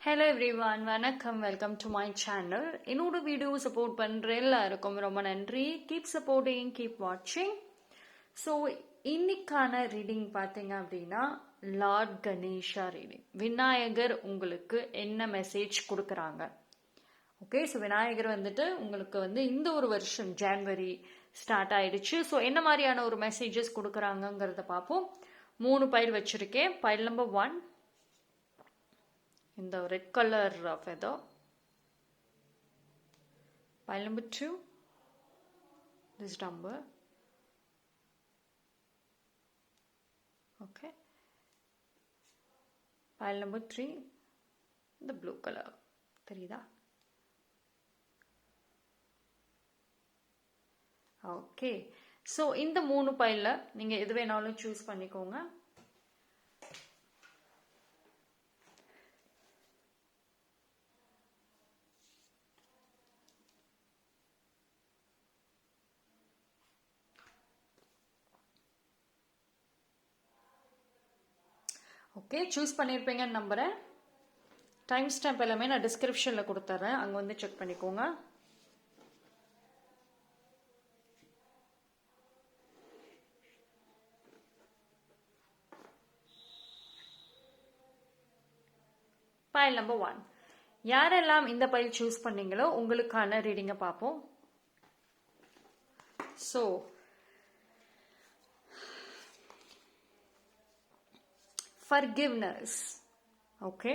Hello everyone, வணக்கம். Welcome to my channel. என்னோட video support பண்ணுற எல்லாருக்கும் ரொம்ப நன்றி. கீப் சப்போர்ட்டிங், கீப் வாட்சிங். ஸோ இன்னைக்கான ரீடிங் பார்த்தீங்க அப்படின்னா லார்ட் கணேஷா ரீடிங். விநாயகர் உங்களுக்கு என்ன மெசேஜ் கொடுக்குறாங்க? ஓகே, ஸோ விநாயகர் வந்துட்டு உங்களுக்கு இந்த ஒரு வருஷம் ஜான்வரி ஸ்டார்ட் ஆயிடுச்சு. ஸோ என்ன மாதிரியான ஒரு மெசேஜஸ் கொடுக்குறாங்கங்கிறத பார்ப்போம். 3 பைல் வச்சிருக்கேன். File number 1 in the red color feather, pile number 2 this number, okay, pile number 3 the blue color. தெரியுதா? ஓகே, ஸோ இந்த 3 பைல்ல நீங்க எது வேணாலும் சூஸ் பண்ணிக்கோங்க. ஓகே, சூஸ் பண்ணியிருப்பீங்கன்னு நம்புகிறேன். டைம் ஸ்டாம்ப் எல்லாமே நான் டிஸ்கிரிப்ஷனில் கொடுத்துட்றேன், அங்கே செக் பண்ணிக்கோங்க. பைல் நம்பர் 1, யாரெல்லாம் இந்த பைல் சூஸ் பண்ணீங்களோ உங்களுக்கான ரீடிங்கை பார்ப்போம். So forgiveness. Okay,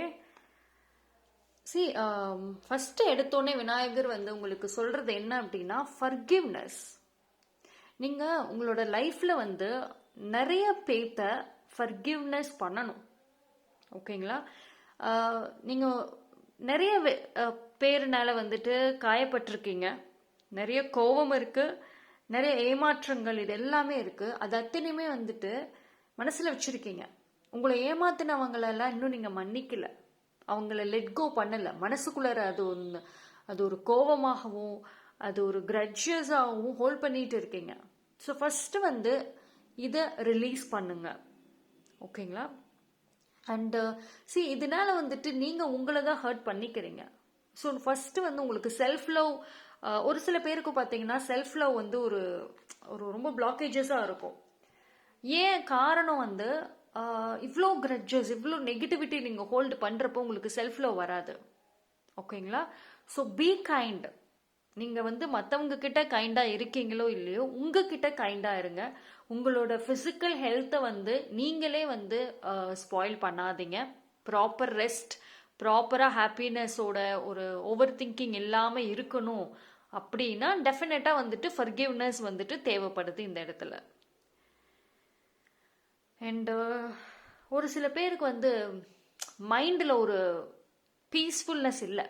see, first எடுத்தோடனே விநாயகர் உங்களுக்கு சொல்றது என்ன அப்படின்னா forgiveness. நீங்க உங்களோட லைஃப்ல நிறைய பேத்த forgiveness பண்ணணும். ஓகேங்களா? நீங்க நிறைய பேருனால காயப்பட்டிருக்கீங்க, நிறைய கோபம் இருக்கு, நிறைய ஏமாற்றங்கள், இது எல்லாமே இருக்கு. அது அத்தனையுமே மனசுல வச்சிருக்கீங்க. உங்களை ஏமாத்தினவங்களெல்லாம் இன்னும் நீங்க மன்னிக்கல, அவங்கள லெட் கோ பண்ணல. மனசுக்குள்ளார அது ஒரு கோபமாகவும் அது ஒரு கிரட்ஜஸாகவும் ஹோல்ட் பண்ணிட்டு இருக்கீங்க. ஸோ ஃபர்ஸ்ட் இதை ரிலீஸ் பண்ணுங்க. ஓகேங்களா? அண்ட் இதனால நீங்க உங்களை தான் ஹர்ட் பண்ணிக்கிறீங்க. ஸோ ஃபர்ஸ்ட் உங்களுக்கு செல்ஃப் லவ், ஒரு சில பேருக்கு பார்த்தீங்கன்னா செல்ஃப் லவ் ஒரு ரொம்ப பிளாக்கேஜஸாக இருக்கும். ஏன் காரணம் இவ்வளோ கிரட்ஜஸ், இவ்வளோ நெகட்டிவிட்டி நீங்கள் ஹோல்டு பண்ணுறப்போ உங்களுக்கு செல்ஃப் லவ் வராது. ஓகேங்களா? So be kind. நீங்கள் மற்றவங்க கிட்ட கைண்டாக இருக்கீங்களோ இல்லையோ, உங்ககிட்ட கைண்டாக இருங்க. உங்களோட ஃபிசிக்கல் ஹெல்த்தை நீங்களே ஸ்பாயில் பண்ணாதீங்க. ப்ராப்பர் ரெஸ்ட், ப்ராப்பராக ஹாப்பினஸோட ஒரு ஓவர் திங்கிங் இல்லாமல் இருக்கணும் அப்படின்னா டெஃபினட்டாக ஃபர்கிவ்னஸ் தேவைப்படுது இந்த இடத்துல. அண்டு ஒரு சில பேருக்கு மைண்டில் ஒரு பீஸ்ஃபுல்னஸ் இல்லை,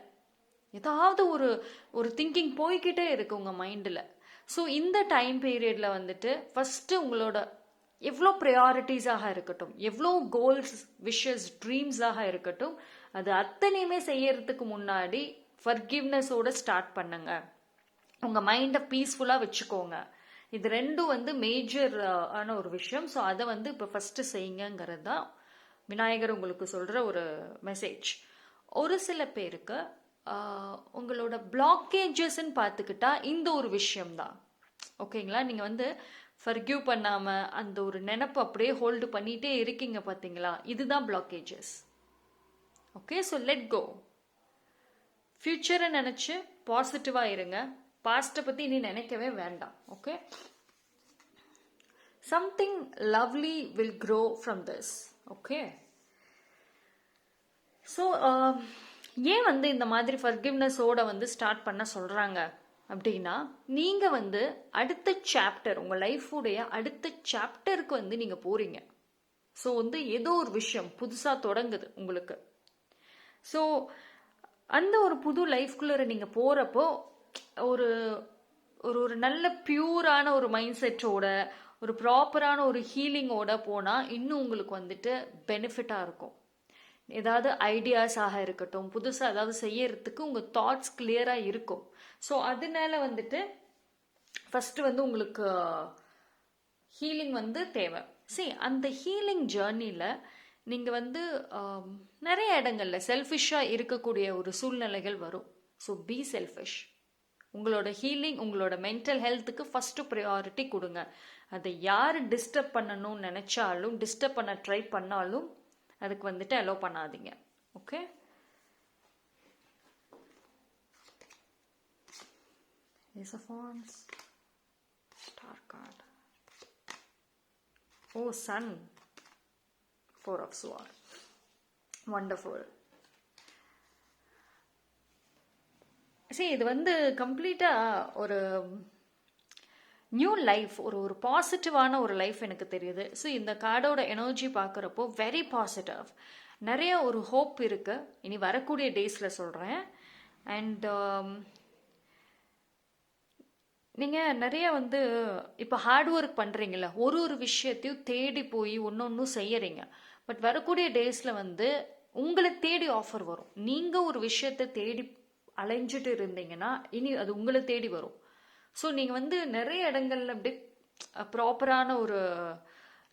ஏதாவது ஒரு திங்கிங் போய்கிட்டே இருக்கு உங்கள் மைண்டில். ஸோ இந்த டைம் பீரியடில் ஃபஸ்ட்டு உங்களோட எவ்வளோ ப்ரையாரிட்டிஸாக இருக்கட்டும், எவ்வளோ கோல்ஸ், விஷஸ், ட்ரீம்ஸாக இருக்கட்டும், அது அத்தனையுமே செய்யறதுக்கு முன்னாடி ஃபர்கிவ்னஸோட ஸ்டார்ட் பண்ணுங்க. உங்கள் மைண்டை பீஸ்ஃபுல்லாக வச்சுக்கோங்க. இது ரெண்டும் மேஜர் ஆன ஒரு விஷயம். ஸோ அதை இப்போ ஃபஸ்ட்டு செய்யுங்கிறது தான் விநாயகர் உங்களுக்கு சொல்கிற ஒரு மெசேஜ். ஒரு சில பேருக்கு உங்களோட பிளாக்கேஜஸ்ன்னு பார்த்துக்கிட்டா இந்த ஒரு விஷயம்தான். ஓகேங்களா? நீங்கள் ஃபர்கிவ் பண்ணாமல் அந்த ஒரு நினப்பு அப்படியே ஹோல்டு பண்ணிகிட்டே இருக்கீங்க பார்த்தீங்களா, இதுதான் blockages. Okay, so let go. ஃபியூச்சரை நினச்சி பாசிட்டிவாக இருங்க. பாஸ்ட்டை பற்றி இனி நினைக்கவே வேண்டாம். Okay, something lovely will grow from this. Okay, so ஏன் இந்த மாதிரி ஃபர்கிவ்னஸோட ஸ்டார்ட் பண்ண சொல்கிறாங்க அப்படின்னா, நீங்கள் அடுத்த சாப்டர், உங்கள் லைஃபுடைய அடுத்த சாப்டருக்கு நீங்கள் போகிறீங்க. ஸோ ஏதோ ஒரு விஷயம் புதுசாக தொடங்குது உங்களுக்கு. ஸோ அந்த ஒரு புது லைஃப்குள்ளே நீங்கள் போகிறப்போ ஒரு ஒரு நல்ல பியூரான ஒரு மைண்ட் செட்டோட, ஒரு ப்ராப்பரான ஒரு ஹீலிங்கோட போனால் இன்னும் உங்களுக்கு பெனிஃபிட்டாக இருக்கும். ஏதாவது ஐடியாஸாக இருக்கட்டும், புதுசாக ஏதாவது செய்யறதுக்கு உங்கள் தாட்ஸ் கிளியராக இருக்கும். ஸோ அதனால ஃபஸ்ட்டு உங்களுக்கு ஹீலிங் தேவை. சரி, அந்த ஹீலிங் ஜேர்னியில் நீங்கள் வந்து நிறைய இடங்கள்ல செல்ஃபிஷாக இருக்கக்கூடிய ஒரு சூழ்நிலைகள் வரும். So be selfish. உங்களோட ஹீலிங், உங்களோட மென்டல் ஹெல்த்துக்கு ஃபஸ்ட்டு ப்ரையாரிட்டி கொடுங்க. அதை யார் டிஸ்டர்ப் பண்ணணும்னு நினச்சாலும், டிஸ்டர்ப் பண்ண ட்ரை பண்ணாலும் அதுக்கு வந்துட்டு அலோவ் பண்ணாதீங்க. Okay, Ace of Wands, Star card. Oh, Sun, Four of Swords. Wonderful. See, இது வந்து கம்ப்ளீட்டாக ஒரு நியூ லைஃப், ஒரு பாசிட்டிவான ஒரு லைஃப் எனக்கு தெரியுது. ஸோ இந்த கார்டோட எனர்ஜி பார்க்குறப்போ வெரி பாசிட்டிவ், நிறைய ஒரு ஹோப் இருக்குது. இனி வரக்கூடிய டேஸில் சொல்கிறேன். அண்ட் நீங்கள் நிறைய வந்து இப்போ ஹார்ட் ஒர்க் பண்ணுறீங்கள, ஒரு விஷயத்தையும் தேடி போய் ஒன்று செய்யறீங்க. பட் வரக்கூடிய டேஸில் வந்து உங்களை தேடி ஆஃபர் வரும். நீங்கள் ஒரு விஷயத்தை தேடி அலைஞ்சிட்டு இருந்தீங்கன்னா இனி அது உங்களை தேடி வரும். ஸோ நீங்கள் வந்து நிறைய இடங்கள்ல அப்படி ப்ராப்பரான ஒரு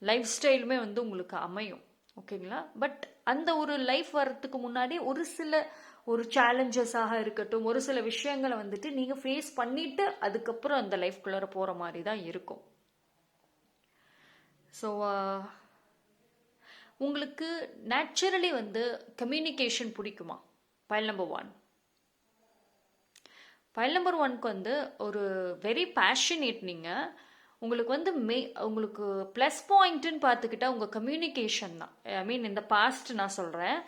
லைஃப் ஸ்டைலுமே வந்து உங்களுக்கு அமையும். ஓகேங்களா? பட் அந்த ஒரு லைஃப் வர்றதுக்கு முன்னாடி ஒரு சேலஞ்சஸாக இருக்கட்டும், ஒரு சில விஷயங்களை வந்துட்டு நீங்கள் ஃபேஸ் பண்ணிட்டு அதுக்கப்புறம் அந்த லைஃப்குள்ளார போகிற மாதிரி தான் இருக்கும். ஸோ உங்களுக்கு நேச்சுரலி வந்து கம்யூனிகேஷன் பிடிக்குமா? File number 1. பைல் நம்பர் 1க்கு வந்து ஒரு வெரி பேஷனேட். நீங்கள் உங்களுக்கு வந்து உங்களுக்கு ப்ளஸ் பாயிண்ட்டுன்னு பார்த்துக்கிட்டா உங்கள் கம்யூனிகேஷன் தான். ஐ மீன் இந்த பாஸ்ட் நான் சொல்கிறேன்.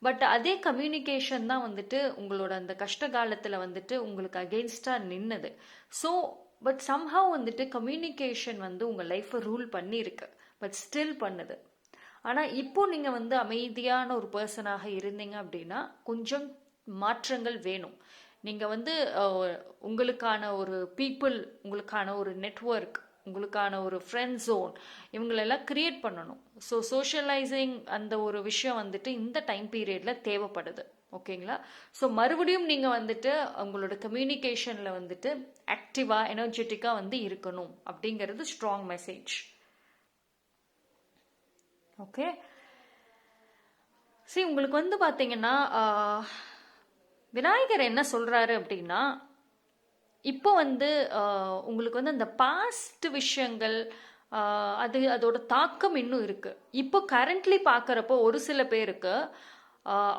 பட் அதே கம்யூனிகேஷன் தான் வந்துட்டு உங்களோட அந்த கஷ்ட காலத்தில் வந்துட்டு உங்களுக்கு அகெயின்ஸ்டாக நின்னது. ஸோ பட் சம்ஹவ் வந்துட்டு கம்யூனிகேஷன் வந்து உங்கள் லைஃப்பை ரூல் பண்ணியிருக்கு, பட் ஸ்டில் பண்ணுது. ஆனால் இப்போ நீங்கள் வந்து அமைதியான ஒரு பர்சனாக இருந்தீங்க அப்படின்னா கொஞ்சம் மாற்றங்கள் வேணும். நீங்கள் வந்து உங்களுக்கான ஒரு பீப்புள், உங்களுக்கான ஒரு நெட்வொர்க், உங்களுக்கான ஒரு ஃப்ரெண்ட் ஜோன் இவங்களெல்லாம் கிரியேட் பண்ணணும். ஸோ சோஷியலைசிங் அந்த ஒரு விஷயம் வந்துட்டு இந்த டைம் பீரியடில் தேவைப்படுது. ஓகேங்களா? ஸோ மறுபடியும் நீங்கள் வந்துட்டு உங்களோட கம்யூனிகேஷனில் வந்துட்டு ஆக்டிவாக எனர்ஜெட்டிக்காக வந்து இருக்கணும் அப்படிங்கிறது ஸ்ட்ராங் மெசேஜ். ஓகே, சரி, உங்களுக்கு வந்து பார்த்தீங்கன்னா விநாயகர் என்ன சொல்கிறாரு அப்படின்னா, இப்போ வந்து உங்களுக்கு வந்து அந்த பாஸ்ட் விஷயங்கள் அதோட தாக்கம் இன்னும் இருக்குது. இப்போ கரண்ட்லி பார்க்குறப்போ ஒரு சில பேருக்கு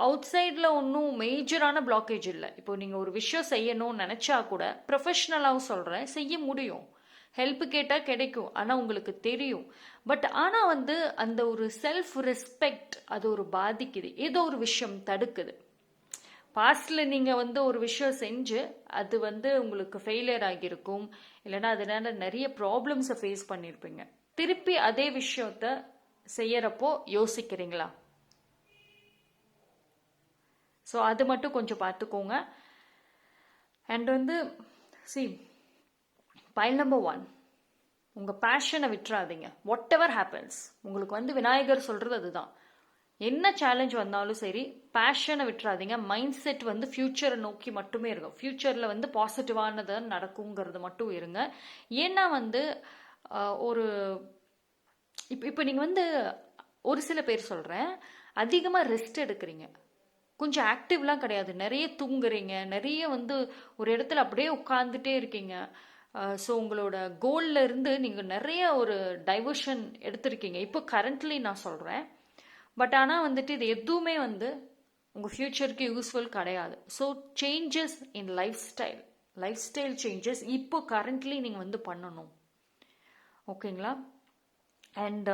அவுட் சைடில் ஒன்றும் மேஜரான பிளாக்கேஜ் இல்லை. இப்போ நீங்கள் ஒரு விஷயம் செய்யணும்னு நினச்சா கூட ப்ரொஃபஷ்னலாகவும் சொல்கிறேன், செய்ய முடியும். ஹெல்ப் கேட்டால் கிடைக்கும், ஆனால் உங்களுக்கு தெரியும். பட் ஆனால் வந்து அந்த ஒரு செல்ஃப் ரெஸ்பெக்ட் அது ஒரு பாதிக்குது, ஏதோ ஒரு விஷயம் தடுக்குது. பாஸ்டில் நீங்கள் வந்து ஒரு விஷயம் செஞ்சு அது வந்து உங்களுக்கு ஃபெயிலியர் ஆகியிருக்கும், இல்லைன்னா அதனால நிறைய ப்ராப்ளம்ஸை ஃபேஸ் பண்ணியிருப்பீங்க. திருப்பி அதே விஷயத்த செய்யறப்போ யோசிக்கிறீங்களா? ஸோ அது மட்டும் கொஞ்சம் பார்த்துக்கோங்க. அண்ட் வந்து பைல் நம்பர் 1, உங்கள் பேஷனை விட்டுறாதீங்க. வாட் எவர் ஹேப்பன்ஸ், உங்களுக்கு வந்து விநாயகர் சொல்கிறது அதுதான். என்ன சேலஞ்ச் வந்தாலும் சரி, பேஷனை விட்டுறாதீங்க. மைண்ட் செட் வந்து ஃப்யூச்சரை நோக்கி மட்டுமே இருக்கும். ஃப்யூச்சரில் வந்து பாசிட்டிவானது நடக்குங்கிறது மட்டும் இருங்க. ஏன்னா வந்து ஒரு இப்போ நீங்கள் வந்து ஒரு சில பேர் சொல்கிறேன், அதிகமாக ரெஸ்ட் எடுக்கிறீங்க, கொஞ்சம் ஆக்டிவ்லாம் கிடையாது, நிறைய தூங்குறீங்க, நிறைய வந்து ஒரு இடத்துல அப்படியே உட்காந்துட்டே இருக்கீங்க. ஸோ உங்களோட கோல்ல இருந்து நீங்கள் நிறைய ஒரு டைவர்ஷன் எடுத்திருக்கீங்க இப்போ கரண்ட்லி நான் சொல்கிறேன். பட் ஆனால் வந்துட்டு இது எதுவுமே வந்து உங்கள் ஃப்யூச்சருக்கு யூஸ்ஃபுல் கிடையாது. So changes in life style changes இப்போ கரண்ட்லி நீங்கள் வந்து பண்ணணும். ஓகேங்களா? அண்ட்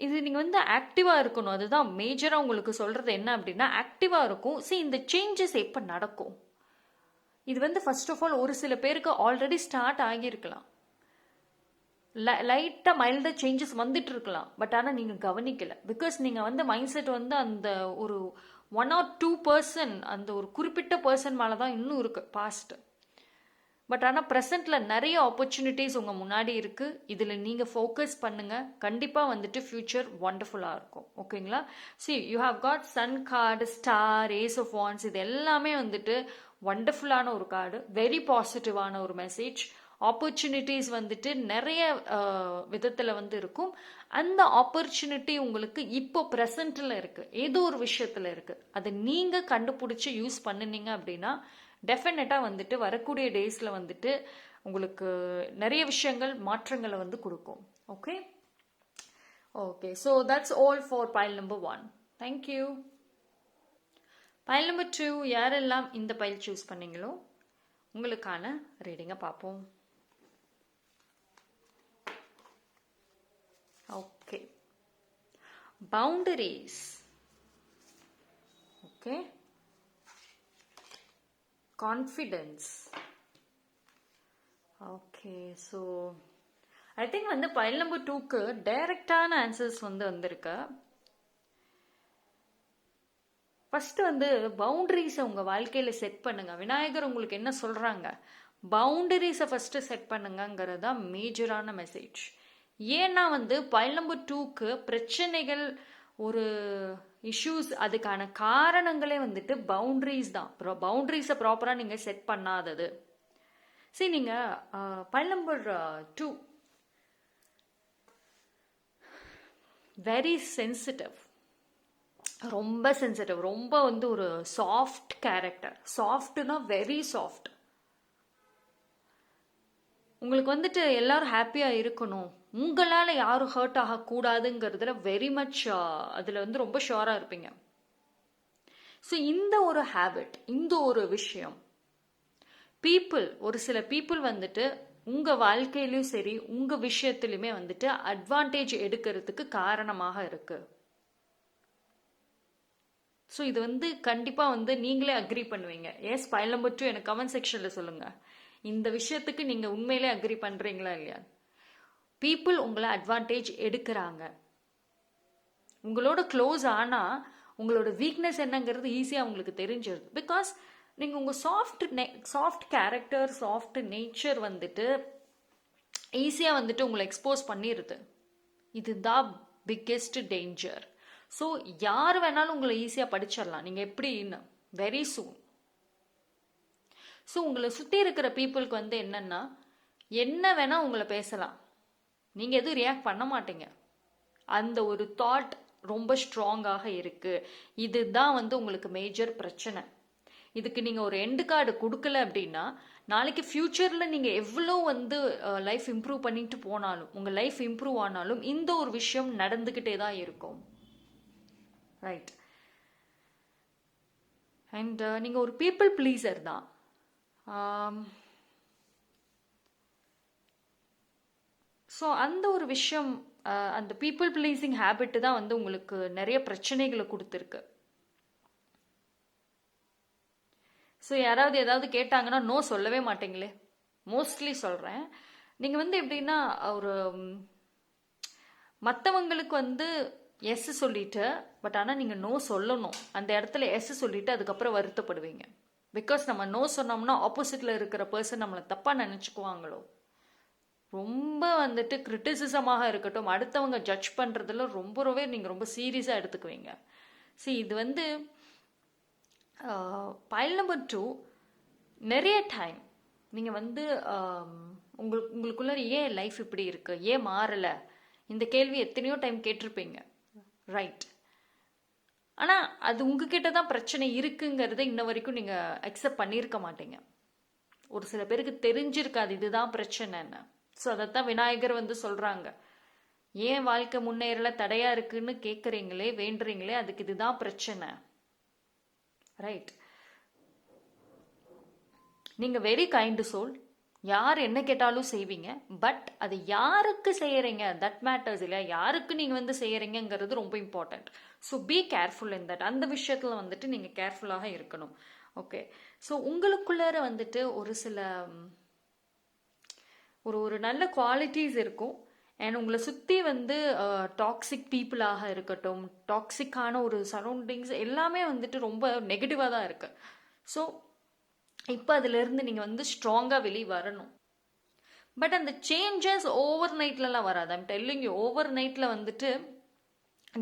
இது நீங்கள் வந்து ஆக்டிவாக இருக்கணும். அதுதான் மேஜராக உங்களுக்கு சொல்கிறது என்ன அப்படின்னா, ஆக்டிவாக இருக்கும். இந்த சேஞ்சஸ் எப்போ நடக்கும்? இது வந்து ஃபர்ஸ்ட் ஆஃப் ஆல் ஒரு சில பேருக்கு ஆல்ரெடி ஸ்டார்ட் ஆகியிருக்கலாம், லைட்டாக மைல்டாக சேஞ்சஸ் வந்துட்டு இருக்கலாம். பட் ஆனால் நீங்கள் கவனிக்கலை. பிகாஸ் நீங்கள் வந்து மைண்ட் செட் வந்து அந்த ஒரு 1 or 2% அந்த ஒரு குறிப்பிட்ட பர்சன் மேலே தான் இன்னும் இருக்குது பாஸ்ட். பட் ஆனால் ப்ரெசண்ட்டில் நிறைய ஆப்பர்ச்சுனிட்டிஸ் உங்கள் முன்னாடி இருக்குது. இதில் நீங்கள் ஃபோக்கஸ் பண்ணுங்கள், கண்டிப்பாக வந்துட்டு ஃப்யூச்சர் ஒண்டர்ஃபுல்லாக இருக்கும். ஓகேங்களா? You have got sun card, star, ace of wands, இது எல்லாமே வந்துட்டு ஒண்டர்ஃபுல்லான ஒரு கார்டு, வெரி பாசிட்டிவான ஒரு மெசேஜ். ஆப்பர்ச்சுனிட்டிஸ் வந்துட்டு நிறைய விதத்தில் வந்து இருக்கும். அந்த ஆப்பர்ச்சுனிட்டி உங்களுக்கு இப்போ ப்ரெசண்ட்டில் இருக்குது, ஏதோ ஒரு விஷயத்தில் இருக்குது. அதை நீங்கள் கண்டுபிடிச்சி யூஸ் பண்ணினீங்க அப்படின்னா டெஃபினட்டாக வந்துட்டு வரக்கூடிய டேஸில் வந்துட்டு உங்களுக்கு நிறைய விஷயங்கள் மாற்றங்களை வந்து கொடுக்கும். Okay okay, so that's all for file number 1. Thank you. File number 2, யாரெல்லாம் இந்த பைல் சூஸ் பண்ணீங்களோ உங்களுக்கான ரீடிங்கை பார்ப்போம். Okay, boundaries. Okay, confidence. Okay, so I think வந்து பைல் நம்பர் 2க்கு டைரக்டான ஆன்சர்ஸ் வந்து வந்திருக்கு. ஃபர்ஸ்ட் வந்து பவுண்டரிஸை உங்கள் வாழ்க்கையில் செட் பண்ணுங்க. விநாயகர் உங்களுக்கு என்ன சொல்கிறாங்க? பவுண்டரிஸை ஃபர்ஸ்ட் செட் பண்ணுங்கிறது தான் மேஜரான மெசேஜ். ஏன்னா வந்து பைல் நம்பர் 2க்கு பிரச்சனைகள், ஒரு இஷ்யூஸ், அதுக்கான காரணங்களே வந்துட்டு பவுண்டரிஸ் தான். பவுண்டரிஸை ப்ராப்பராக நீங்கள் செட் பண்ணாதது. சரி, நீங்கள் பைல் நம்பர் 2 வெரி சென்சிட்டிவ், ரொம்ப சென்சிட்டிவ், ரொம்ப வந்து ஒரு சாஃப்ட் கேரக்டர். சாஃப்ட்னா வெரி சாஃப்ட். உங்களுக்கு வந்துட்டு எல்லாரும் ஹாப்பியாக இருக்கணும், உங்களால் யாரும் ஹர்ட் ஆகக்கூடாதுங்கிறதுல வெரி மச் அதில் வந்து ரொம்ப ஷுவராக இருப்பீங்க. ஸோ இந்த ஒரு ஹேபிட், இந்த ஒரு விஷயம் பீப்புள், ஒரு சில பீப்புள் வந்துட்டு உங்கள் வாழ்க்கையிலையும் சரி உங்கள் விஷயத்துலையுமே வந்துட்டு அட்வான்டேஜ் எடுக்கிறதுக்கு காரணமாக இருக்கு. ஸோ இது வந்து கண்டிப்பாக வந்து நீங்களே அக்ரி பண்ணுவீங்க. எஸ், பைல் நம்பர் 2 எனக்கு கமெண்ட் செக்ஷனில் சொல்லுங்கள், இந்த விஷயத்துக்கு நீங்கள் உண்மையிலே அக்ரி பண்ணுறீங்களா இல்லையா? பீப்புள் உங்களை அட்வான்டேஜ் எடுக்கிறாங்க. உங்களோட க்ளோஸ் ஆனால் உங்களோட வீக்னஸ் என்னங்கிறது ஈஸியாக உங்களுக்கு தெரிஞ்சிருது. பிகாஸ் நீங்கள் உங்கள் சாஃப்ட் கேரக்டர், சாஃப்ட் நேச்சர் வந்துட்டு ஈஸியாக வந்துட்டு உங்களை எக்ஸ்போஸ் பண்ணிடுது. இதுதான் பிக்கெஸ்ட் டேஞ்சர். ஸோ யார் வேணாலும் உங்களை ஈஸியாக படிச்சிடலாம். நீங்கள் எப்படின்னு வெரி சூன். ஸோ உங்களை சுற்றி இருக்கிற பீப்புளுக்கு வந்து என்னன்னா, என்ன வேணால் உங்களை பேசலாம், நீங்கள் எதுவும் ரியாக்ட் பண்ண மாட்டீங்க. அந்த ஒரு தாட் ரொம்ப ஸ்ட்ராங்காக இருக்குது. இதுதான் வந்து உங்களுக்கு மேஜர் பிரச்சனை. இதுக்கு நீங்கள் ஒரு எண்டு கார்டு கொடுக்கல அப்படின்னா நாளைக்கு ஃப்யூச்சரில் நீங்கள் எவ்வளோ வந்து லைஃப் இம்ப்ரூவ் பண்ணிட்டு போனாலும், உங்கள் லைஃப் இம்ப்ரூவ் ஆனாலும் இந்த ஒரு விஷயம் நடந்துக்கிட்டே தான் இருக்கும். ரைட். அண்ட் நீங்கள் ஒரு பீப்புள் ப்ளீஸர் தான். ஸோ அந்த ஒரு விஷயம், அந்த பீப்புள் ப்ளீஸிங் ஹேபிட்டு தான் வந்து உங்களுக்கு நிறைய பிரச்சனைகளை கொடுத்துருக்கு. ஸோ யாராவது ஏதாவது கேட்டாங்கன்னா நோ சொல்லவே மாட்டீங்களே. மோஸ்ட்லி சொல்கிறேன். நீங்கள் வந்து எப்படின்னா, ஒரு மற்றவங்களுக்கு வந்து எஸ் சொல்லிட்டு, பட் ஆனால் நீங்கள் நோ சொல்லணும். அந்த இடத்துல எஸ் சொல்லிட்டு அதுக்கப்புறம் வருத்தப்படுவீங்க. பிகாஸ் நம்ம நோ சொன்னோம்னா ஆப்போசிட்டில் இருக்கிற பர்சன் நம்மளை தப்பாக நினச்சிக்குவாங்களோ. ரொம்ப வந்துட்டு கிரிட்டிசிசமாக இருக்கட்டும், அடுத்தவங்க ஜட்ஜ் பண்ணுறதுல ரொம்பவே நீங்கள் ரொம்ப சீரியஸாக எடுத்துக்குவீங்க. சரி, இது வந்து பைல் நம்பர் 2 நிறைய டைம் நீங்கள் வந்து உங்களுக்குள்ள ஏன் லைஃப் இப்படி இருக்கு, ஏன் மாறலை, இந்த கேள்வி எத்தனையோ டைம் கேட்டிருப்பீங்க. ரைட். ஆனால் அது உங்ககிட்ட தான் பிரச்சனை இருக்குங்கிறத இன்ன வரைக்கும் நீங்கள் அக்செப்ட் பண்ணியிருக்க மாட்டீங்க. ஒரு சில பேருக்கு தெரிஞ்சிருக்காது இதுதான் பிரச்சனைன்னு. ஸோ அதைத்தான் விநாயகர் வந்து சொல்கிறாங்க, ஏன் வாழ்க்கை முன்னேறல, தடையாக இருக்குன்னு கேட்குறீங்களே, வேண்டுறீங்களே, அதுக்கு இதுதான் பிரச்சனை. ரைட். நீங்கள் வெரி கைண்டு சோல், யார் என்ன கேட்டாலும் செய்வீங்க. பட் அது யாருக்கு செய்யறீங்க, தட் மேட்டர்ஸ் இல்லையா? யாருக்கு நீங்கள் வந்து செய்யறீங்கிறது ரொம்ப important. So be careful in that. அந்த விஷயத்தில் வந்துட்டு நீங்கள் கேர்ஃபுல்லாக இருக்கணும். ஓகே. ஸோ உங்களுக்குள்ளார வந்துட்டு ஒரு சில ஒரு நல்ல குவாலிட்டிஸ் இருக்கும். அண்ட் உங்களை சுற்றி வந்து டாக்ஸிக் பீப்புளாக இருக்கட்டும், டாக்ஸிக்கான ஒரு சரௌண்டிங்ஸ் எல்லாமே வந்துட்டு ரொம்ப நெகட்டிவாக தான் இருக்குது. ஸோ இப்போ அதிலிருந்து நீங்கள் வந்து ஸ்ட்ராங்காக வெளியே வரணும். பட் அந்த சேஞ்சஸ் ஓவர் நைட்லலாம் வராது. ஐம் டெல்லிங் யூ, ஓவர் நைட்டில் வந்துட்டு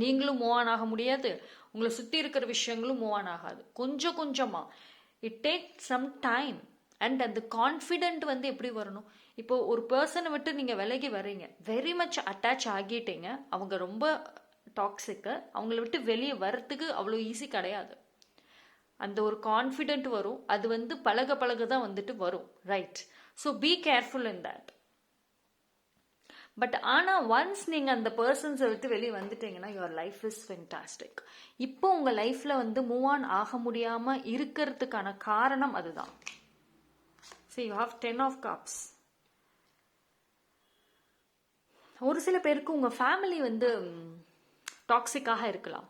நீங்களும் மூவ் ஆன் ஆக முடியாது, உங்களை சுற்றி இருக்கிற விஷயங்களும் மூவ் ஆன் ஆகாது. கொஞ்சம் கொஞ்சமாக it take some time. And அந்த கான்ஃபிடென்ட் வந்து எப்படி வரணும்? இப்போ ஒரு பர்சனை விட்டு நீங்கள் விலகி வர்றீங்க, வெரி மச் அட்டாச் ஆகிட்டீங்க, அவங்க ரொம்ப டாக்ஸிக்கு, அவங்கள விட்டு வெளியே வர்றதுக்கு அவ்வளோ ஈஸி கிடையாது. அந்த ஒரு கான்ஃபிடென்ட் வரும், அது வந்து பழக பழக தான் வந்துட்டு வரும், right? So be careful in that. But ஆனால் ஒன்ஸ் நீங்கள் அந்த பர்சன்ஸை விட்டு வெளியே வந்துட்டீங்கன்னா யுவர் லைஃப் இஸ் ஃபென்டாஸ்டிக். இப்போ உங்கள் லைஃப்பில் வந்து மூவ் ஆன் ஆக முடியாமல் இருக்கிறதுக்கான காரணம் அதுதான். See, you have 10 of cups. ஒரு சில பேருக்கு உங்கள் ஃபேமிலி வந்து டாக்ஸிக்காக இருக்கலாம்.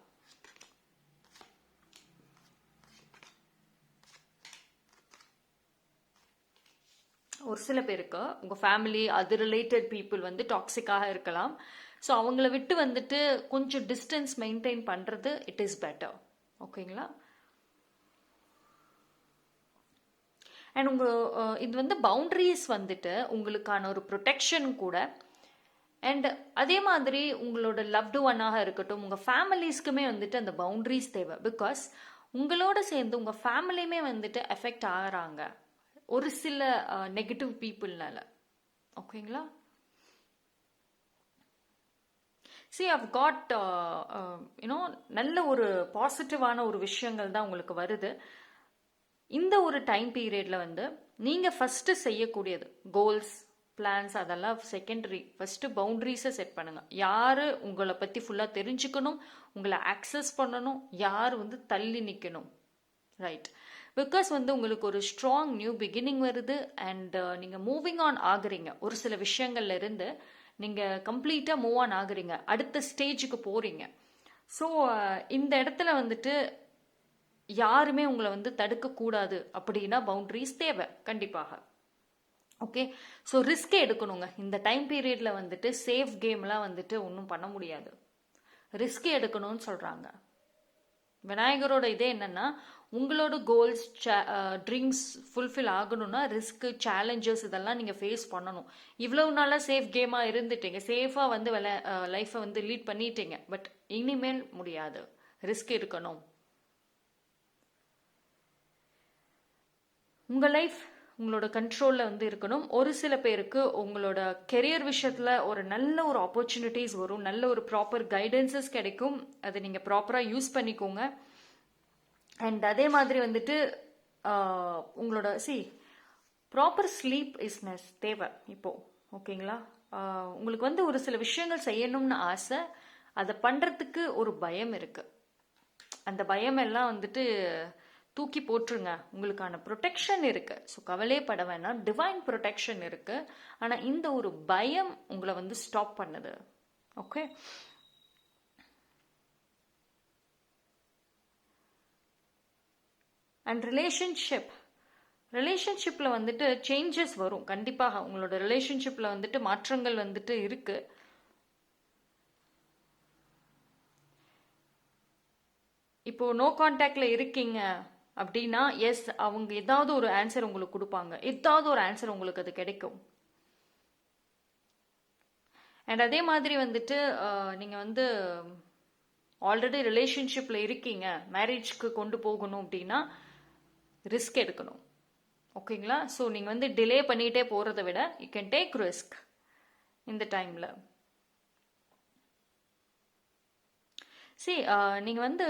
ஒரு சில பேருக்கு உங்கள் ஃபேமிலி அது ரிலேட்டட் பீப்புள் வந்து டாக்ஸிக்காக இருக்கலாம். ஸோ அவங்கள விட்டு வந்துட்டு கொஞ்சம் டிஸ்டன்ஸ் மெயின்டைன் பண்ணுறது இட் இஸ் பெட்டர். ஓகேங்களா? அண்ட் இது வந்து பவுண்டரிஸ் வந்துட்டு உங்களுக்கான ஒரு ப்ரொடெக்ஷன் கூட. அண்ட் அதே மாதிரி உங்களோட லவ்டு ஒன்னாக இருக்கட்டும், உங்கள் ஃபேமிலிஸ்க்குமே வந்துட்டு அந்த பவுண்டரிஸ் தேவை. பிகாஸ் உங்களோட சேர்ந்து உங்கள் ஃபேமிலியுமே வந்துட்டு எஃபெக்ட் ஆகிறாங்க ஒரு சில நெகட்டிவ் பீப்புள்னால. ஓகேங்களா? See, I've got நல்ல ஒரு பாசிட்டிவான ஒரு விஷயங்கள் தான் உங்களுக்கு வருது. இந்த ஒரு டைம் பீரியட்ல வந்து நீங்கள் ஃபஸ்ட்டு செய்யக்கூடியது கோல்ஸ், பிளான்ஸ் அதெல்லாம் செகண்டரி. ஃபஸ்ட்டு பவுண்டரிஸை செட் பண்ணுங்கள். யார் உங்களை பற்றி ஃபுல்லாக தெரிஞ்சுக்கணும், உங்களை ஆக்சஸ் பண்ணணும், யார் வந்து தள்ளி நிற்கணும், ரைட்? பிகாஸ் வந்து உங்களுக்கு ஒரு ஸ்ட்ராங் நியூ பிகினிங் வருது. அண்ட் நீங்கள் மூவிங் ஆன் ஆகுறீங்க. ஒரு சில விஷயங்கள்ல இருந்து நீங்கள் கம்ப்ளீட்டாக மூவ் ஆன் ஆகுறீங்க, அடுத்த ஸ்டேஜுக்கு போகிறீங்க. ஸோ இந்த இடத்துல வந்துட்டு யாருமே உங்களை வந்து தடுக்கக்கூடாது அப்படின்னா பவுண்டரிஸ் தேவை கண்டிப்பாக. ஓகே, ஸோ ரிஸ்க் எடுக்கணுங்க. இந்த டைம் பீரியட்ல வந்துட்டு சேஃப் கேம்லாம் வந்துட்டு ஒன்றும் பண்ண முடியாது, ரிஸ்க் எடுக்கணும்னு சொல்கிறாங்க. விநாயகரோட இதே என்னன்னா, உங்களோட கோல்ஸ் ட்ரீம்ஸ் ஃபுல்ஃபில் ஆகணும்னா ரிஸ்க், சேலஞ்சஸ் இதெல்லாம் நீங்கள் ஃபேஸ் பண்ணணும். இவ்வளவு நாளாக சேஃப் கேமாக இருந்துட்டீங்க, சேஃபாக வந்து லைஃப்பை வந்து லீட் பண்ணிட்டீங்க. பட் இனிமேல் முடியாது, ரிஸ்க் இருக்கணும். உங்கள் லைஃப் உங்களோட கண்ட்ரோலில் வந்து இருக்கணும். ஒரு சில பேருக்கு உங்களோட கெரியர் விஷயத்தில் ஒரு நல்ல ஒரு ஆப்பர்ச்சுனிட்டிஸ் வரும், நல்ல ஒரு ப்ராப்பர் கைடன்சஸ் கிடைக்கும். அதை நீங்கள் ப்ராப்பராக யூஸ் பண்ணிக்கோங்க. அண்ட் அதே மாதிரி வந்துட்டு உங்களோட ப்ராப்பர் ஸ்லீப் இஸ்னஸ் தேவை இப்போ. ஓகேங்களா? உங்களுக்கு வந்து ஒரு சில விஷயங்கள் செய்யணும்னு ஆசை, அதை பண்ணுறதுக்கு ஒரு பயம் இருக்குது. அந்த பயம் எல்லாம் வந்துட்டு தூக்கி போட்டுருங்க. உங்களுக்கான ப்ரொடெக்ஷன் இருக்கு. ஸோ கவலைப்பட வேணாம், டிவைன் ப்ரொடெக்ஷன் இருக்கு. ஆனால் இந்த ஒரு பயம் உங்களை வந்து ஸ்டாப் பண்ணுது. ஓகே, அண்ட் ரிலேஷன்ஷிப்பில் வந்துட்டு சேஞ்சஸ் வரும் கண்டிப்பாக. உங்களோட ரிலேஷன்ஷிப்பில் வந்துட்டு மாற்றங்கள் வந்துட்டு இருக்கு. இப்போ நோ கான்டாக்ட்ல இருக்கீங்க அப்படின்னா எஸ், அவங்க ஏதாவது ஒரு ஆன்சர் உங்களுக்கு கொடுப்பாங்க, ஏதாவது ஒரு ஆன்சர் உங்களுக்கு அது கிடைக்கும். அண்ட் அதே மாதிரி வந்துட்டு நீங்கள் வந்து ஆல்ரெடி ரிலேஷன்ஷிப்பில் இருக்கீங்க, மேரேஜ்க்கு கொண்டு போகணும் அப்படின்னா ரிஸ்க் எடுக்கணும். ஓகேங்களா? ஸோ நீங்கள் வந்து டிலே பண்ணிகிட்டே போகிறத விட யூ கேன் டேக் ரிஸ்க் இந்த டைமில். நீங்கள் வந்து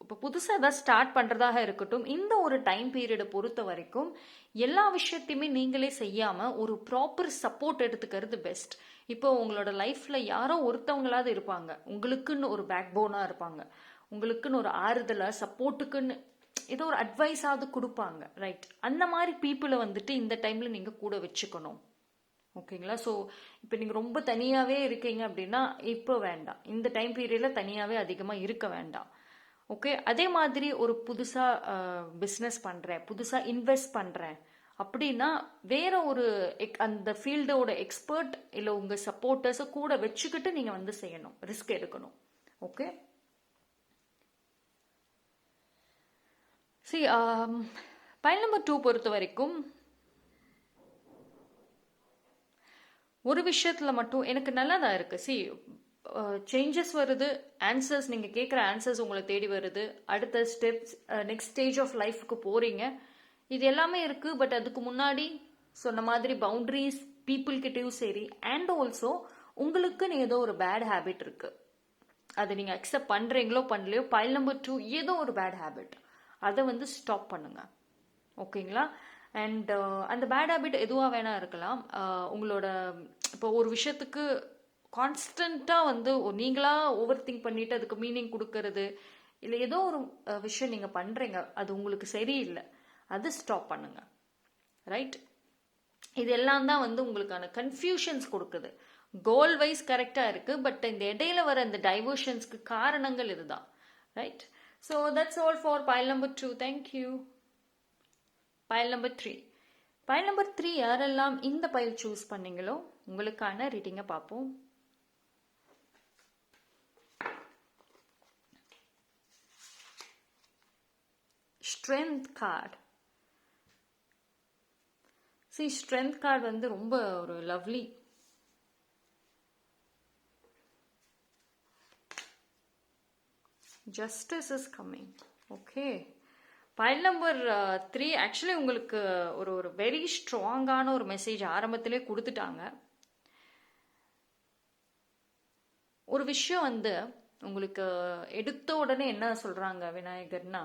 இப்போ புதுசாக ஏதாவது ஸ்டார்ட் பண்ணுறதாக இருக்கட்டும், இந்த ஒரு டைம் பீரியடை பொறுத்த வரைக்கும் எல்லா விஷயத்தையுமே நீங்களே செய்யாமல் ஒரு ப்ராப்பர் சப்போர்ட் எடுத்துக்கிறது பெஸ்ட். இப்போ உங்களோட லைஃப்பில் யாரோ ஒருத்தவங்களாவது இருப்பாங்க, உங்களுக்குன்னு ஒரு பேக் போனாக இருப்பாங்க, உங்களுக்குன்னு ஒரு ஆறுதலாக சப்போர்ட்டுக்குன்னு ஏதோ ஒரு அட்வைஸாவது கொடுப்பாங்க, ரைட்? அந்த மாதிரி பீப்புளை வந்துட்டு இந்த டைமில் நீங்கள் கூட வச்சுக்கணும். ஓகேங்களா? ஸோ இப்போ நீங்கள் ரொம்ப தனியாகவே இருக்கீங்க அப்படின்னா இப்போ வேண்டாம், இந்த டைம் பீரியடில் தனியாகவே அதிகமாக இருக்க வேண்டாம். ஓகே, அதே மாதிரி ஒரு புதுசாக பிஸ்னஸ் பண்ணுறேன், புதுசாக இன்வெஸ்ட் பண்ணுறேன் அப்படின்னா வேற ஒரு அந்த ஃபீல்டோட எக்ஸ்பர்ட் இல்லை உங்கள் சப்போர்ட்டர்ஸை கூட வச்சுக்கிட்டு நீங்கள் வந்து செய்யணும், ரிஸ்க் எடுக்கணும். ஓகே, பைல் நம்பர் 2 பொறுத்த வரைக்கும் ஒரு விஷயத்தில் மட்டும் எனக்கு நல்லதா இருக்கு. சேஞ்சஸ் வருது, ஆன்சர்ஸ் நீங்கள் கேட்குற ஆன்சர்ஸ் உங்களை தேடி வருது, அடுத்த ஸ்டெப்ஸ் நெக்ஸ்ட் ஸ்டேஜ் ஆஃப் லைஃப்க்கு போகிறீங்க. இது எல்லாமே இருக்கு. பட் அதுக்கு முன்னாடி சொன்ன மாதிரி பவுண்டரிஸ் பீப்புள் கிட்டயும் சரி, அண்ட் ஆல்சோ உங்களுக்குன்னு ஏதோ ஒரு பேட் ஹேபிட் இருக்கு. அதை நீங்க அக்செப்ட் பண்றீங்களோ பண்ணலையோ, பைல் நம்பர் 2 ஏதோ ஒரு பேட் ஹேபிட், அதை வந்து ஸ்டாப் பண்ணுங்க. ஓகேங்களா? அண்ட் அந்த பேட் ஹேபிட் எதுவாக வேணா இருக்கலாம். உங்களோட இப்போ ஒரு விஷயத்துக்கு கான்ஸ்டண்ட்டாக வந்து நீங்களா ஓவர் திங்க் பண்ணிட்டு அதுக்கு மீனிங் கொடுக்கறது, இல்லை ஏதோ ஒரு விஷயம் நீங்கள் பண்ணுறீங்க, அது உங்களுக்கு சரியில்லை, அது ஸ்டாப் பண்ணுங்க. ரைட்? இது எல்லாம் தான் வந்து உங்களுக்கான கன்ஃபியூஷன்ஸ் கொடுக்குது. கோல் வைஸ் கரெக்டாக இருக்கு, பட் இந்த இடையில வர இந்த டைவர்ஷன்ஸ்க்கு காரணங்கள் இதுதான். Right? So that's all for file number 2. Thank you. File number 3. File number 3 யாரெல்லாம் இந்த பைல் சூஸ் பண்ணீங்களோ உங்களுக்கான ரீடிங்கை பார்ப்போம். Strength card. ஸ்ட்ரென்த் கார்டு வந்து ரொம்ப ஒரு lovely. Justice is coming. Okay. File number 3 actually உங்களுக்கு ஒரு ஒரு வெரி ஸ்ட்ராங்கான ஒரு மெசேஜ் ஆரம்பத்திலே கொடுத்துட்டாங்க. ஒரு விஷயம் வந்து உங்களுக்கு எடுத்த உடனே என்ன சொல்றாங்க விநாயகர்னா,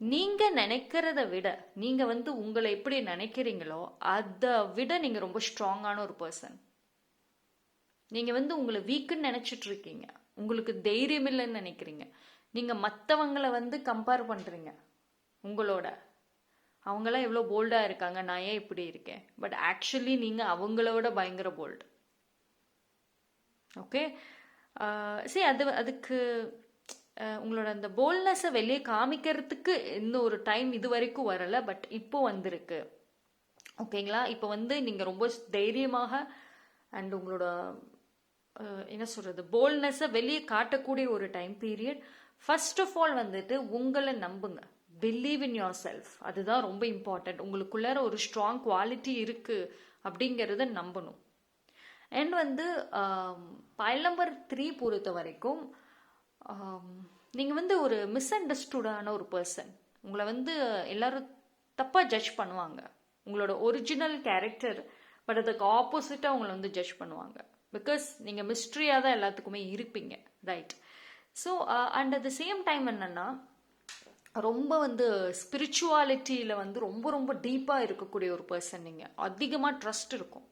நீங்க நினைக்கிறத விட, நீங்க வந்து உங்களை எப்படி நினைக்கிறீங்களோ அதை விட நீங்க ரொம்ப ஸ்ட்ராங்கான ஒரு பர்சன். நீங்க வந்து உங்களை வீக்குன்னு நினைச்சிட்டு இருக்கீங்க, உங்களுக்கு தைரியம் இல்லைன்னு நினைக்கிறீங்க, நீங்க மற்றவங்களை வந்து கம்பேர் பண்றீங்க உங்களோட. அவங்களாம் எவ்வளோ போல்டா இருக்காங்க, நான் ஏன் இப்படி இருக்கேன்? பட் ஆக்சுவலி நீங்க அவங்களோட பயங்கர போல்டு. ஓகே. அதுக்கு உங்களோட அந்த போல்ட்னஸை வெளியே காமிக்கிறதுக்கு இன்னும் ஒரு டைம் இது வரைக்கும் வரல, பட் இப்போ வந்திருக்கு. ஓகேங்களா? இப்போ வந்து நீங்க ரொம்ப தைரியமாக அண்ட் உங்களோட என்ன சொல்றது, போல்ட்னஸை வெளியே காட்டக்கூடிய ஒரு time period. First of all வந்துட்டு உங்களை நம்புங்க. Believe in yourself. அதுதான் ரொம்ப இம்பார்ட்டன்ட். உங்களுக்குள்ளார ஒரு ஸ்ட்ராங் குவாலிட்டி இருக்கு அப்படிங்கிறத நம்பணும். அண்ட் வந்து பைல் நம்பர் 3 பொறுத்த வரைக்கும் நீங்கள் வந்து ஒரு மிஸ் அண்டர்ஸ்டுடான ஒரு பர்சன். உங்களை வந்து எல்லாரும் தப்பாக ஜட்ஜ் பண்ணுவாங்க. உங்களோட ஒரிஜினல் கேரக்டர், பட் அதுக்கு ஆப்போசிட்டாக உங்களை வந்து ஜட்ஜ் பண்ணுவாங்க. பிகாஸ் நீங்கள் மிஸ்ட்ரியாக தான் எல்லாத்துக்குமே இருப்பீங்க. Right? So and at the same time என்னன்னா, ரொம்ப வந்து ஸ்பிரிச்சுவாலிட்டியில் வந்து ரொம்ப ரொம்ப டீப்பாக இருக்கக்கூடிய ஒரு பர்சன். நீங்கள் அதிகமாக ட்ரஸ்ட் இருக்கும்.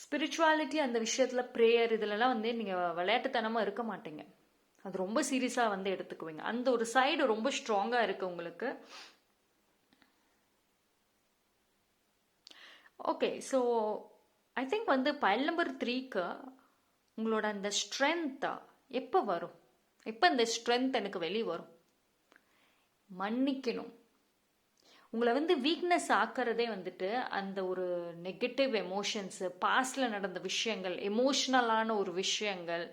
ஸ்பிரிச்சுவாலிட்டி அந்த விஷயத்தில், ப்ரேயர் இதுலலாம் வந்து நீங்கள் விளையாட்டுத்தனமாக இருக்க மாட்டீங்க. அது ரொம்ப சீரியஸாக வந்து எடுத்துக்குவீங்க. அந்த ஒரு சைடு ரொம்ப ஸ்ட்ராங்காக இருக்கு உங்களுக்கு. ஓகே. ஸோ ஐ திங்க் வந்து பைல் நம்பர் 3க்கு உங்களோட அந்த ஸ்ட்ரென்த்தா எப்போ வரும்? எப்போ இந்த ஸ்ட்ரென்த் எனக்கு வெளியே வரும்? மன்னிக்கணும். உங்களை வந்து வீக்னஸ் ஆக்கிறதே வந்துட்டு அந்த ஒரு நெகட்டிவ் எமோஷன்ஸு, பாஸ்டில் நடந்த விஷயங்கள், எமோஷ்னலான ஒரு விஷயங்கள்,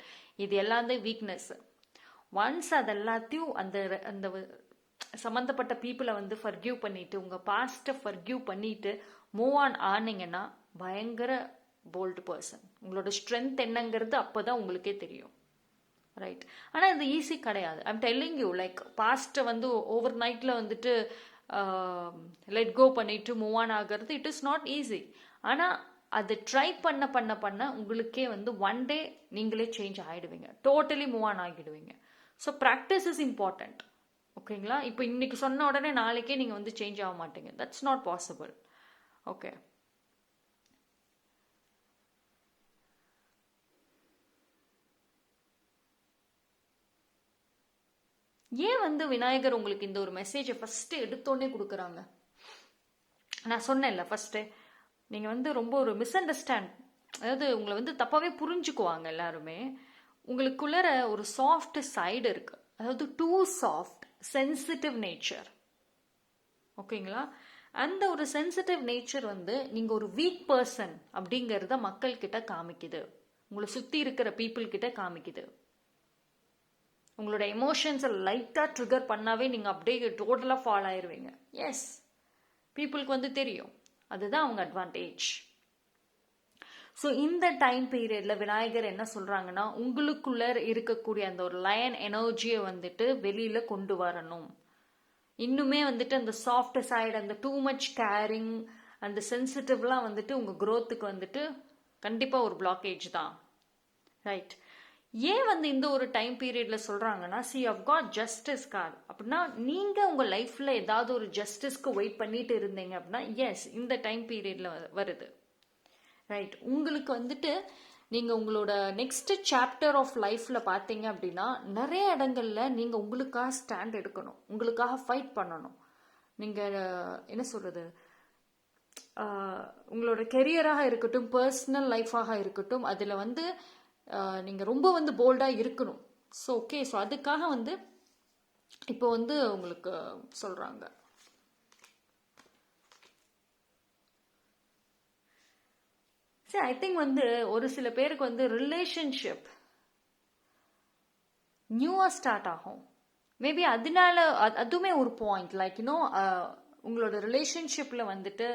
இது எல்லாமே வீக்னஸ். ஒன்ஸ் அது எல்லாத்தையும் அந்த அந்த சம்மந்தப்பட்ட பீப்புளை வந்து ஃபர்கியூ பண்ணிட்டு, உங்கள் பாஸ்ட்டை ஃபர்கியூ பண்ணிட்டு மூவ் ஆன் ஆனீங்கன்னா பயங்கர போல்டு பர்சன். உங்களோட ஸ்ட்ரென்த் என்னங்கிறது அப்போ தான் உங்களுக்கே தெரியும். ரைட்? ஆனால் இது ஈஸி கிடையாது. ஐம் டெல்லிங் யூ, லைக் பாஸ்ட்டை வந்து ஓவர் நைட்டில் வந்துட்டு லெட் கோ பண்ணிட்டு மூவ் ஆன் ஆகிறது, இட் இஸ் நாட் ஈஸி. ஆனால் அது ட்ரை பண்ண பண்ண பண்ண உங்களுக்கே வந்து ஒன் டே நீங்களே சேஞ்ச் ஆகிடுவீங்க, டோட்டலி மூவ் ஆன் ஆகிடுவீங்க. So practice is important. ஓகேங்களா? இப்போ இன்னைக்கு சொன்ன உடனே நாளைக்கே நீங்கள் வந்து சேஞ்ச் ஆக மாட்டீங்க. That's not possible. ஓகே. ஏன் வந்து விநாயகர் உங்களுக்கு இந்த ஒரு மெசேஜை ஃபர்ஸ்ட் எடுத்தோடனே கொடுக்குறாங்க? நான் சொன்னேன்ல ஃபர்ஸ்ட்டு, நீங்கள் வந்து ரொம்ப ஒரு மிஸ் அண்டர்ஸ்டாண்ட், அதாவது உங்களை வந்து தப்பாகவே புரிஞ்சுக்குவாங்க எல்லாருமே. உங்களுக்குள்ளற ஒரு சாஃப்ட் சைடு இருக்கு, அதாவது டூ சாஃப்ட் சென்சிட்டிவ் நேச்சர். ஓகேங்களா? அந்த ஒரு சென்சிட்டிவ் நேச்சர் வந்து நீங்கள் ஒரு வீக் பர்சன் அப்படிங்கிறத மக்கள் கிட்ட காமிக்குது, உங்களை சுற்றி இருக்கிற பீப்புள் கிட்ட காமிக்குது. உங்களோட எமோஷன்ஸை லைட்டாக ட்ரிகர் பண்ணாவே நீங்கள் அப்படியே டோட்டலாக ஃபால் ஆயிடுவீங்க. எஸ், பீப்புளுக்கு வந்து தெரியும். அதுதான் அவங்க அட்வான்டேஜ். ஸோ இந்த டைம் பீரியட்ல விநாயகர் என்ன சொல்றாங்கன்னா, உங்களுக்குள்ள இருக்கக்கூடிய அந்த ஒரு லயன் எனர்ஜியை வந்துட்டு வெளியில கொண்டு வரணும். இன்னுமே வந்துட்டு அந்த சாஃப்ட் சைடு, அந்த டூ மச் கேரிங், அந்த சென்சிட்டிவ்லாம் வந்துட்டு உங்க growthக்கு வந்துட்டு கண்டிப்பா ஒரு பிளாக்கேஜ் தான். ரைட். ஏன் வந்து இந்த ஒரு டைம் பீரியட்ல சொல்றாங்கன்னா, see of god justice card அப்படின்னா, நீங்க உங்க லைஃப்ல ஏதாவது ஒரு ஜஸ்டிஸ்க்கு வெயிட் பண்ணிட்டு இருந்தீங்க அப்படின்னா, எஸ் இந்த டைம் பீரியட்ல வருது. ரைட். உங்களுக்கு வந்துட்டு நீங்க உங்களோட நெக்ஸ்ட் சாப்டர் ஆஃப் லைஃப்ல பாத்தீங்க அப்படின்னா, நிறைய இடங்கள்ல நீங்க உங்களுக்காக ஸ்டாண்ட் எடுக்கணும், உங்களுக்காக ஃபைட் பண்ணணும். நீங்க என்ன சொல்றது, உங்களோட கெரியராக இருக்கட்டும், பர்சனல் லைஃபாக இருக்கட்டும், அதில் வந்து நீங்கள் ரொம்ப வந்து போல்டாக இருக்கணும். ஸோ ஓகே, ஸோ அதுக்காக வந்து இப்போ வந்து உங்களுக்கு சொல்கிறாங்க. சரி, ஐ திங்க் வந்து ஒரு சில பேருக்கு வந்து ரிலேஷன்ஷிப் நியூவாக ஸ்டார்ட் ஆகும். மேபி அதனால அதுவுமே ஒரு பாயிண்ட். லைக் இன்னும் உங்களோட ரிலேஷன்ஷிப்பில் வந்துட்டு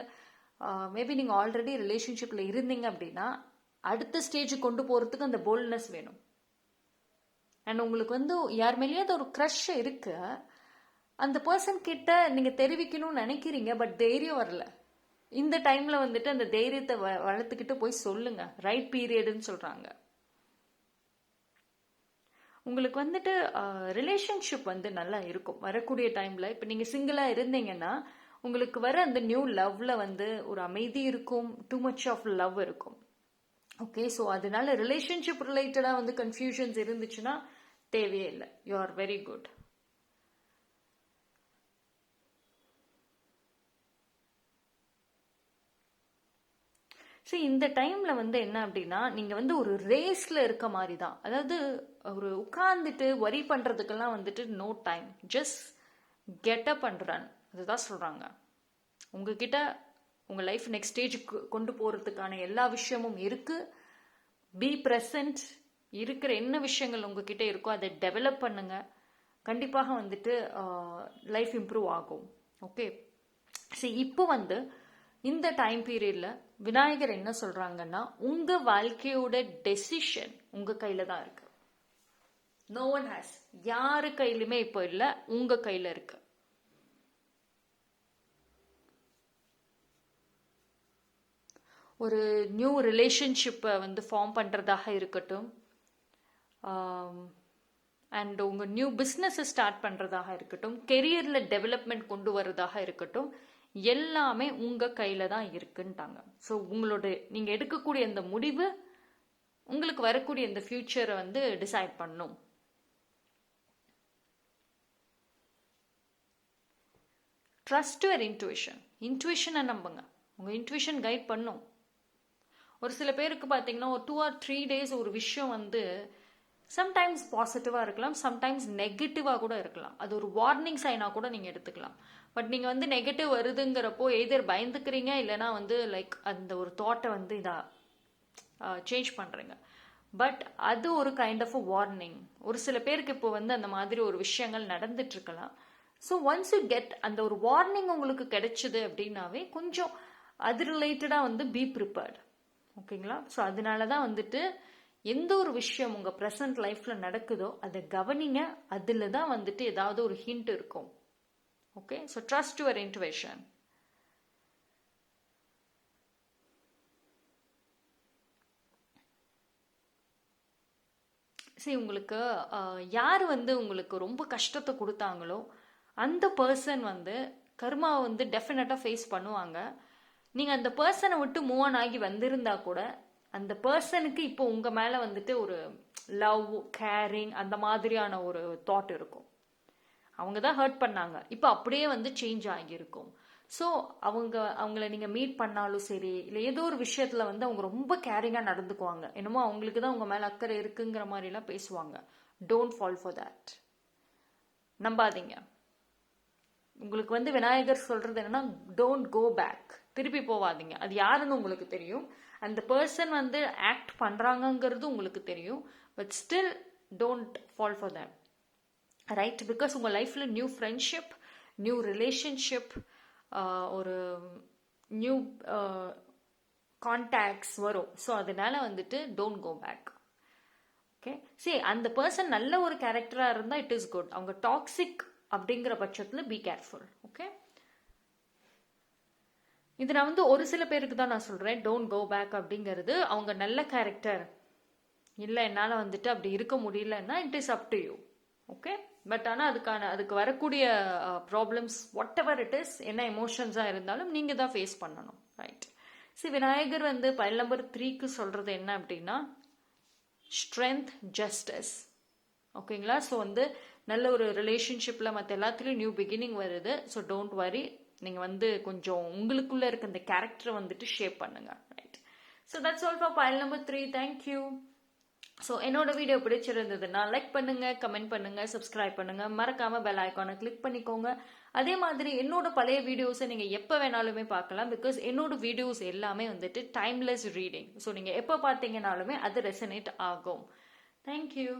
மேபி நீங்கள் ஆல்ரெடி ரிலேஷன்ஷிப்பில் இருந்தீங்க அப்படின்னா, அடுத்த ஸ்டேஜுக்கு கொண்டு போகிறதுக்கு அந்த போல்ட்னஸ் வேணும். அண்ட் உங்களுக்கு வந்து யார் மேலேயாவது ஒரு க்ரஷ் இருக்கு, அந்த பர்சன் கிட்ட நீங்கள் தெரிவிக்கணும்னு நினைக்கிறீங்க, பட் தைரியம் வரல. இந்த டைமில் வந்துட்டு அந்த தைரியத்தை வளர்த்துக்கிட்டு போய் சொல்லுங்க. ரைட் பீரியடுன்னு சொல்கிறாங்க. உங்களுக்கு வந்துட்டு ரிலேஷன்ஷிப் வந்து நல்லா இருக்கும் வரக்கூடிய டைமில். இப்போ நீங்கள் சிங்கிளாக இருந்தீங்கன்னா, உங்களுக்கு வர அந்த நியூ லவ்ல வந்து ஒரு அமைதி இருக்கும், டூ மச் ஆஃப் லவ் இருக்கும். ஓகே, ஸோ அதனால ரிலேஷன்ஷிப் ரிலேட்டடாக வந்து கன்ஃபியூஷன்ஸ் இருந்துச்சுன்னா தேவையே இல்லை. You are very good. சரி, இந்த டைம்ல வந்து என்ன அப்படின்னா, நீங்க வந்து ஒரு ரேஸ்ல இருக்க மாதிரி தான். அதாவது ஒரு உட்கார்ந்துட்டு வரி பண்றதுக்கெல்லாம் வந்துட்டு no time. Just get up and run. அதுதான் சொல்றாங்க. உங்ககிட்ட உங்க லைஃப் நெக்ஸ்ட் ஸ்டேஜுக்கு கொண்டு போறதுக்கான எல்லா விஷயமும் இருக்கு. Be present. இருக்கிற என்ன விஷயங்கள் உங்ககிட்ட இருக்கோ அதை டெவலப் பண்ணுங்க. கண்டிப்பாக வந்துட்டு லைஃப் இம்ப்ரூவ் ஆகும். ஓகே, சரி, இப்போ வந்து இந்த டைம் பீரியட்ல விநாயகர் என்ன சொல்றாங்கன்னா, உங்க வாழ்க்கையோட டெசிஷன் உங்க கையில தான் இருக்கு. No one has. யாரு கையிலுமே இப்போ இல்ல, உங்க கையில இருக்கு. ஒரு நியூ ரிலேஷன்ஷிப்பை வந்து ஃபார்ம் பண்ணுறதாக இருக்கட்டும், அண்ட் உங்கள் நியூ பிஸ்னஸை ஸ்டார்ட் பண்ணுறதாக இருக்கட்டும், கெரியரில் டெவலப்மெண்ட் கொண்டு வரதாக இருக்கட்டும், எல்லாமே உங்கள் கையில் தான் இருக்குன்ட்டாங்க. ஸோ உங்களோட நீங்கள் எடுக்கக்கூடிய அந்த முடிவு உங்களுக்கு வரக்கூடிய இந்த ஃபியூச்சரை வந்து டிசைட் பண்ணும். Trust your intuition. இன்ட்யூஷனை நம்புங்க. உங்கள் இன்ட்யூஷன் கைட் பண்ணும். ஒரு சில பேருக்கு பார்த்தீங்கன்னா ஒரு 2 or 3 days ஒரு விஷயம் வந்து சம்டைம்ஸ் பாசிட்டிவாக இருக்கலாம், சம்டைம்ஸ் நெகட்டிவாக கூட இருக்கலாம். அது ஒரு வார்னிங் சைனாக கூட நீங்கள் எடுத்துக்கலாம். பட் நீங்கள் வந்து நெகட்டிவ் வருதுங்கிறப்போ எதர் பயந்துக்கிறீங்க, இல்லைனா வந்து லைக் அந்த ஒரு தாட்டை வந்து இதாக சேஞ்ச் பண்ணுறீங்க. பட் அது ஒரு கைண்ட் ஆஃப் அ வார்னிங். ஒரு சில பேருக்கு இப்போ வந்து அந்த மாதிரி ஒரு விஷயங்கள் நடந்துட்டு இருக்கலாம். ஸோ ஒன்ஸ் யூ கெட் அந்த ஒரு வார்னிங் உங்களுக்கு கிடைச்சிது அப்படின்னாவே கொஞ்சம் அது ரிலேட்டடாக வந்து பி ப்ரிப்பேர்ட். ஓகேங்களா? ஸோ அதனால தான் வந்துட்டு எந்த ஒரு விஷயம் உங்கள் ப்ரெசன்ட் லைஃப்பில் நடக்குதோ அதை கவனிங்க. அதில் தான் வந்துட்டு ஏதாவது ஒரு ஹிண்ட் இருக்கும். Okay, so trust your intuition. சரி, உங்களுக்கு யார் வந்து உங்களுக்கு ரொம்ப கஷ்டத்தை கொடுத்தாங்களோ அந்த பர்சன் வந்து கர்மாவை வந்து டெஃபினட்டாக ஃபேஸ் பண்ணுவாங்க. நீங்கள் அந்த பர்சனை விட்டு மூவ் ஆன் ஆகி வந்திருந்தா கூட அந்த பர்சனுக்கு இப்போ உங்கள் மேலே வந்துட்டு ஒரு லவ், கேரிங் அந்த மாதிரியான ஒரு தாட் இருக்கும். அவங்க தான் ஹர்ட் பண்ணாங்க, இப்போ அப்படியே வந்து சேஞ்ச் ஆகியிருக்கும். ஸோ அவங்கள நீங்கள் மீட் பண்ணாலும் சரி, இல்லை ஏதோ ஒரு விஷயத்தில் வந்து அவங்க ரொம்ப கேரிங்காக நடந்துக்குவாங்க. என்னமோ அவங்களுக்கு தான் உங்கள் மேலே அக்கறை இருக்குங்கிற மாதிரிலாம் பேசுவாங்க. Don't fall for that. நம்பாதீங்க. உங்களுக்கு வந்து விநாயகர் சொல்றது என்னன்னா, டோன்ட் கோ பேக். திருப்பி போவாதீங்க. அது யாருன்னு உங்களுக்கு தெரியும், அந்த பர்சன் வந்து ஆக்ட் பண்றாங்கங்கிறது உங்களுக்கு தெரியும். But still don't fall for that. Right? Because உங்கள் லைஃப்பில் நியூ ஃப்ரெண்ட்ஷிப், நியூ ரிலேஷன்ஷிப், ஒரு நியூ கான்டாக்ட்ஸ் வரும். ஸோ அதனால வந்துட்டு டோன்ட் கோ பேக். ஓகே, சரி, அந்த பர்சன் நல்ல ஒரு கேரக்டராக இருந்தால் இட் இஸ் குட். அவங்க டாக்ஸிக் அப்படிங்கிற பட்சத்தில் பி கேர்ஃபுல். ஓகே, இது நான் வந்து ஒரு சில பேருக்கு தான் நான் சொல்கிறேன். டோன்ட் கோ பேக் அப்படிங்கிறது அவங்க நல்ல கேரக்டர் இல்லை, என்னால் வந்துட்டு அப்படி இருக்க முடியலன்னா it is up to you. Okay, but ஆனால் அதுக்கு வரக்கூடிய problems what ever it is, என்ன எமோஷன்ஸாக இருந்தாலும் நீங்கள் தான் ஃபேஸ் பண்ணணும். ரைட். சரி, விநாயகர் வந்து பைல் நம்பர் 3க்கு சொல்கிறது என்ன அப்படின்னா ஸ்ட்ரென்த், ஜஸ்டிஸ். ஓகேங்களா? ஸோ வந்து நல்ல ஒரு ரிலேஷன்ஷிப்பில் மற்ற எல்லாத்துலேயும் நியூ பிகினிங் வருது. ஸோ டோன்ட் வரி, நீங்கள் வந்து கொஞ்சம் உங்களுக்குள்ளே இருக்க இந்த கேரக்டரை வந்துட்டு ஷேப் பண்ணுங்க. Right. So that's all for file number 3. Thank you. So என்னோட வீடியோ பிடிச்சிருந்ததுன்னா லைக் பண்ணுங்க, கமெண்ட் பண்ணுங்க, சப்ஸ்கிரைப் பண்ணுங்க, மறக்காம பெல் ஐக்கானை கிளிக் பண்ணிக்கோங்க. அதே மாதிரி என்னோட பழைய வீடியோஸை நீங்கள் எப்போ வேணாலுமே பார்க்கலாம். பிகாஸ் என்னோட வீடியோஸ் எல்லாமே வந்துட்டு டைம்லெஸ் ரீடிங். ஸோ நீங்கள் எப்போ பார்த்தீங்கன்னாலுமே அது ரெசனேட் ஆகும். தேங்க்யூ.